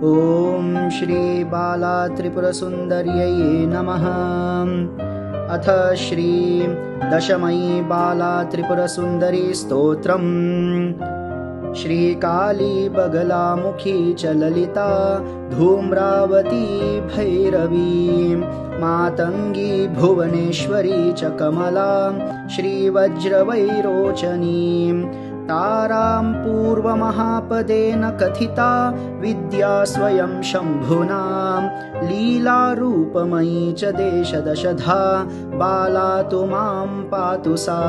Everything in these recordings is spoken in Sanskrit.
ॐ श्री बाला त्रिपुरसुन्दर्यै नमः। अथ श्री दशमयी बाला त्रिपुरसुन्दरी स्तोत्रम्। श्रीकाली बगलामुखी च ललिता धूम्रावती भैरवी मातङ्गी भुवनेश्वरी च कमला श्रीवज्रवैरोचनी तारां पूर्वमहापदेन कथिता विद्या स्वयं शम्भुना लीलारूपमयी च देशदशधा बाला तु मां पातु सा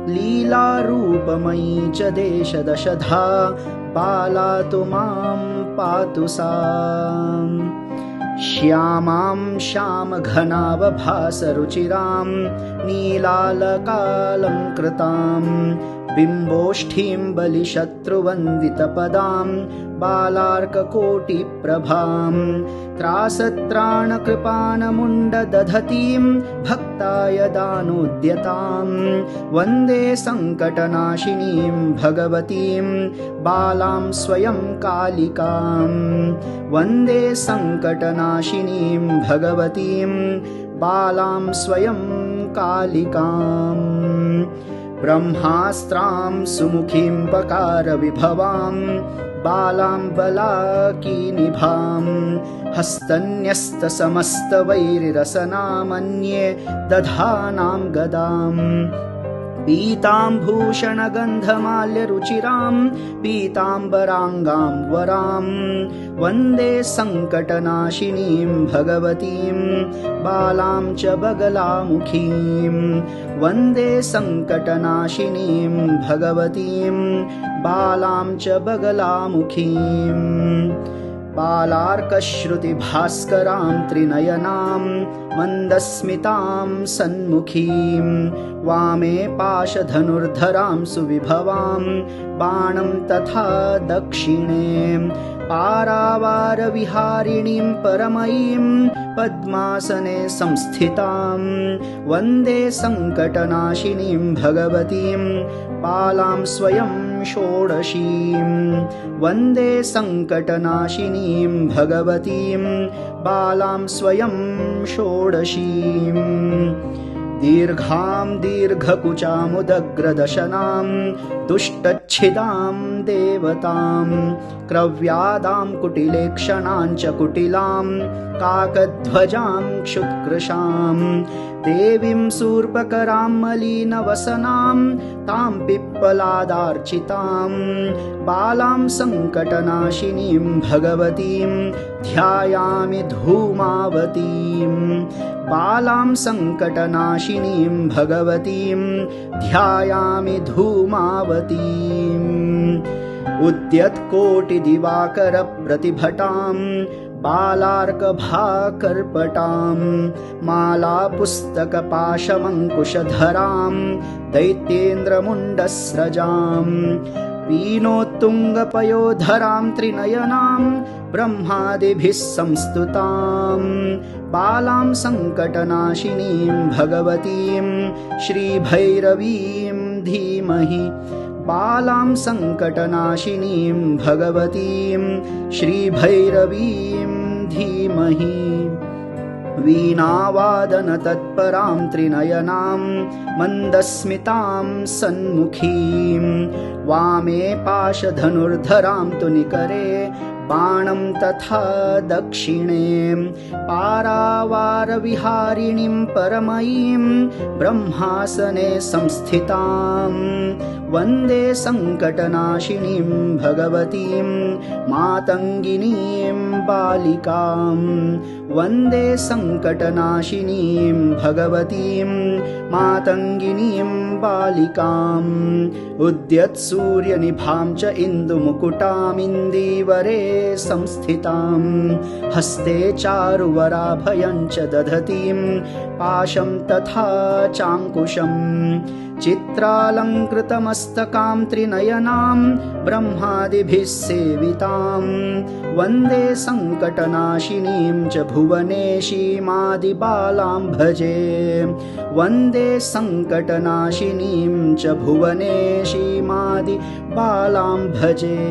लीलारूपमयी च देशदशधा बाला तु मां पातु सा श्यामां श्यामघनावभासरुचिरां नीलालकालङ्कृतां बिम्बोष्ठीं बलिशत्रुवन्दितपदां बालार्ककोटिप्रभां त्रासत्राणकृपाणमुण्डदधतीं भक्ताय दानोद्यतां वन्दे सङ्कटनाशिनीं भगवतीं बालां स्वयं कालिकां वन्दे सङ्कटनाशिनीं भगवतीं बालां स्वयं कालिकाम् ब्रह्मास्त्रां सुमुखीं पकारविभवां बालां बलाकीनिभां हस्तन्यस्तसमस्तवैरिरसनामन्ये दधानां गदां पीताम्भूषणगन्धमाल्यरुचिरां पीताम्बराङ्गां वरां वन्दे सङ्कटनाशिनीं भगवतीं बालां च बगलामुखीं वन्दे सङ्कटनाशिनीं भगवतीं बालां च बगलामुखीं बालार्कश्रुतिभास्करां त्रिनयनां मन्दस्मितां सन्मुखीं वामे पाशधनुर्धरां सुविभवां बाणं तथा दक्षिणे पारावारविहारिणीं परमयीं पद्मासने संस्थितां वन्दे सङ्कटनाशिनीं भगवतीं बालां स्वयं षोडशीं वन्दे सङ्कटनाशिनीं भगवतीं बालां स्वयं षोडशीं दीर्घां दीर्घकुचामुदग्रदशनां दुष्टच्छिदां देवतां क्रव्यादां कुटिलेक्षणां च कुटिलां काकध्वजां क्षुत्कृशां देवीं शूर्पकरां मलिनवसनां तां पिप्पलादार्चितां बालां सङ्कटनाशिनीं भगवतीं ध्यायामि धूमावतीं बालां सङ्कटनाशिनीं भगवतीं ध्यायामि धूमावतीम् उद्यत्कोटिदिवाकरप्रतिभटां बालार्कभाकर्पटां मालापुस्तकपाशमङ्कुशधरां दैत्येन्द्रमुण्डस्रजां पीनोत्तुङ्गपयोधरां त्रिनयनां ब्रह्मादिभिः संस्तुतां बालां सङ्कटनाशिनीं भगवतीं श्रीभैरवीं धीमहि बालां सङ्कटनाशिनीं भगवतीं श्रीभैरवीं धीमहि वीणावादनतत्परां त्रिनयनां मन्दस्मितां सन्मुखीं वामे पाशधनुर्धरां तु निकरे बाणं तथा दक्षिणे पारावारविहारिणीं परमयीं ब्रह्मासने संस्थितां वन्दे सङ्कटनाशिनीं भगवतीं मातङ्गिनीं बालिकां वन्दे सङ्कटनाशिनीं भगवतीं मातङ्गिनीं बालिकाम् उद्यत्सूर्यनिभां च इन्दुमुकुटामिन्दीवरे संस्थितां हस्ते चारुवराभयं च दधतीं पाशं तथा चाङ्कुशम् चित्रालङ्कृतमस्तकां त्रिनयनां ब्रह्मादिभिः सेवितां वन्दे सङ्कटनाशिनीं च भुवनेशीमादिबालां भजे वन्दे सङ्कटनाशिनीं च भुवनेशीमादिबालां भजे।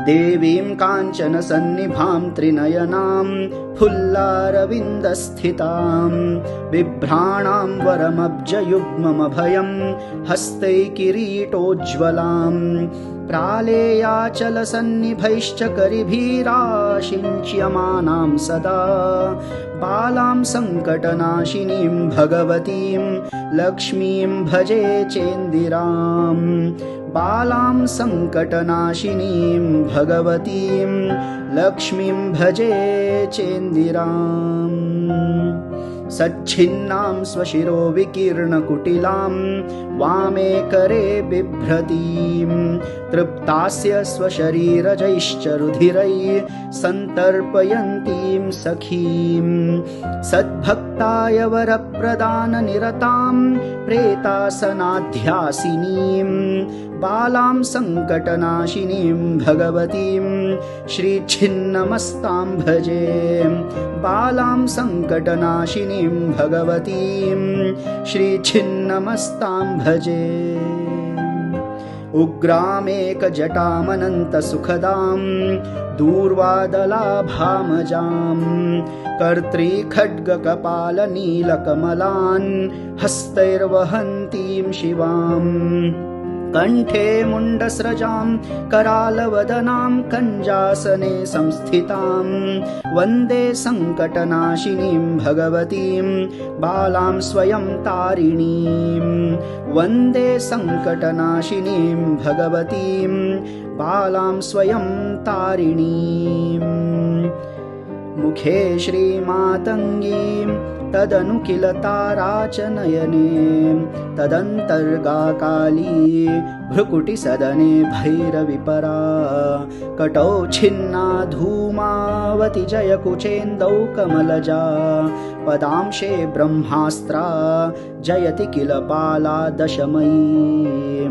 देवीं काञ्चन सन्निभां त्रिनयनां फुल्लारविन्दस्थितां बिभ्राणां वरमब्जयुग्ममभयं हस्तै किरीटोज्ज्वलां प्रालेयाचलसन्निभैश्च करिभिराशिञ्च्यमानां सदा बालां सङ्कटनाशिनीं भगवतीं लक्ष्मीं भजे चेन्दिराम् बालां सङ्कटनाशिनीं भगवतीं लक्ष्मीं भजे चेन्दिराम् सच्छिन्नां स्वशिरो विकीर्णकुटिलां वामे करे बिभ्रतीं तृप्तास्य स्वशरीरजैश्च रुधिरैः सन्तर्पयन्तीं सखीं सद्भक्ताय वरप्रदाननिरतां प्रेतासनाध्यासिनीं बालां सङ्कटनाशिनीं भगवतीं श्रीछिन्नमस्तां भजे बालां सङ्कटनाशिनीं भगवतीं श्रीछिन्नमस्तां भजे उग्रामेकजटामनन्तसुखदां दूर्वादलाभामजां कर्त्रीखड्गकपालनीलकमलान् हस्तैर्वहन्तीं शिवाम् कण्ठे मुण्डस्रजां करालवदनां कञ्जासने संस्थितां वन्दे सङ्कटनाशिनीं भगवतीं बालां स्वयं तारिणीं वन्दे सङ्कटनाशिनीं भगवतीं बालां स्वयं तारिणीं मुखे श्रीमातङ्गीं तदनु किल तारा च नयने तदन्तर्गा काली भ्रुकुटिसदने भैरविपरा कटौ छिन्ना धूमावति जयकुचेन्दौ कमलजा पदांशे ब्रह्मास्त्रा जयति किल बाला दशमयी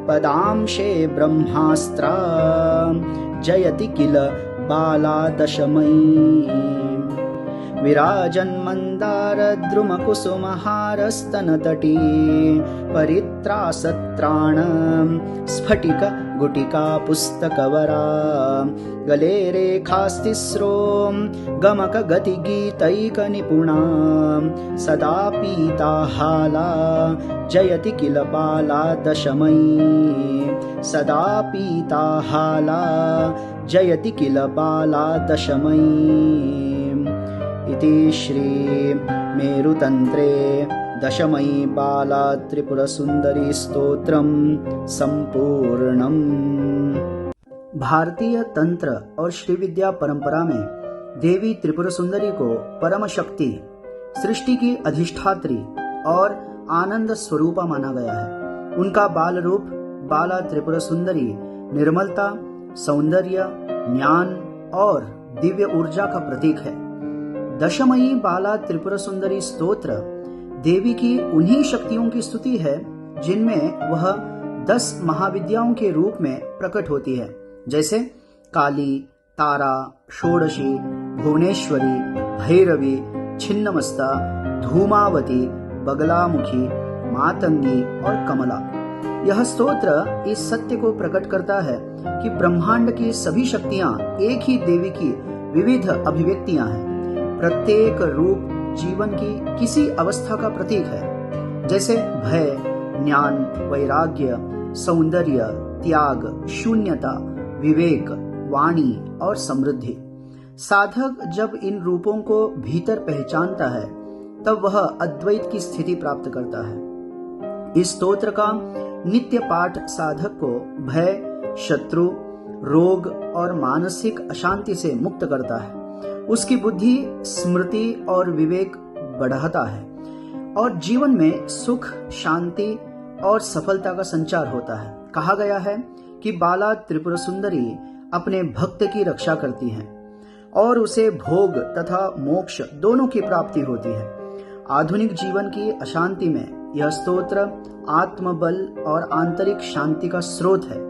पदांशे ब्रह्मास्त्रा जयति किल बाला दशमयी विराजन्मन्दारद्रुमकुसुमहारस्तनतटी परित्रासत्राण स्फटिकगुटिका पुस्तकवरा गले रेखास्तिस्रो गमकगतिगीतैकनिपुणा सदा पीताहाला जयति किल बाला दशमयी सदा पीताहाला जयति किल बाला दशमयी इति श्री मेरुतन्त्रे दशमयी बाला त्रिपुरसुंदरी स्तोत्रम संपूर्णम्। भारतीय तंत्र और श्री विद्या परंपरा में देवी त्रिपुर सुंदरी को परम शक्ति, सृष्टि की अधिष्ठात्री और आनंद स्वरूपा माना गया है। उनका बाल रूप बाला त्रिपुर सुंदरी निर्मलता, सौंदर्य, ज्ञान और दिव्य ऊर्जा का प्रतीक है। दशमयी बाला त्रिपुर सुंदरी स्तोत्र देवी की उन्हीं शक्तियों की स्तुति है जिनमें वह 10 महाविद्याओं के रूप में प्रकट होती है, जैसे काली, तारा, षोडशी, भुवनेश्वरी, भैरवी, छिन्नमस्ता, धूमावती, बगलामुखी, मातंगी और कमला। यह स्तोत्र इस सत्य को प्रकट करता है कि ब्रह्मांड की सभी शक्तियां एक ही देवी की विविध अभिव्यक्तियां हैं। प्रत्येक रूप जीवन की किसी अवस्था का प्रतीक है, जैसे भय, ज्ञान, वैराग्य, सौंदर्य, त्याग, शून्यता, विवेक, वाणी और समृद्धि। साधक जब इन रूपों को भीतर पहचानता है तब वह अद्वैत की स्थिति प्राप्त करता है। इस स्तोत्र का नित्य पाठ साधक को भय, शत्रु, रोग और मानसिक अशांति से मुक्त करता है। उसकी बुद्धि, स्मृति और विवेक बढ़ाता है और जीवन में सुख, शांति और सफलता का संचार होता है। कहा गया है कि बाला त्रिपुर सुंदरी अपने भक्त की रक्षा करती हैं और उसे भोग तथा मोक्ष दोनों की प्राप्ति होती है। आधुनिक जीवन की अशांति में यह स्तोत्र आत्मबल और आंतरिक शांति का स्रोत है।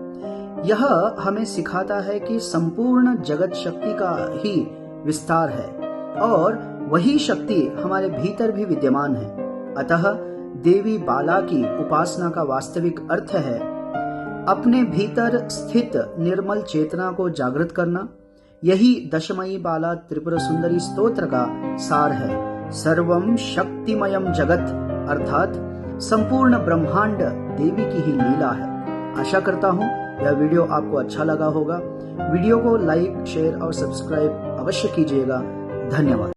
यह हमें सिखाता है कि संपूर्ण जगत शक्ति का ही विस्तार है और वही शक्ति हमारे भीतर भी विद्यमान है। अतः देवी बाला की उपासना का वास्तविक अर्थ है अपने भीतर स्थित निर्मल चेतना को जागृत करना, यही दशमयी बाला त्रिपुर सुंदरी स्तोत्र का सार है। सर्वम शक्तिमयम जगत अर्थात संपूर्ण ब्रह्मांड देवी की ही लीला है। आशा करता हूं यह वीडियो आपको अच्छा लगा होगा। वीडियो को लाइक, शेयर और सब्सक्राइब अवश्य कीजिएगा। धन्यवाद।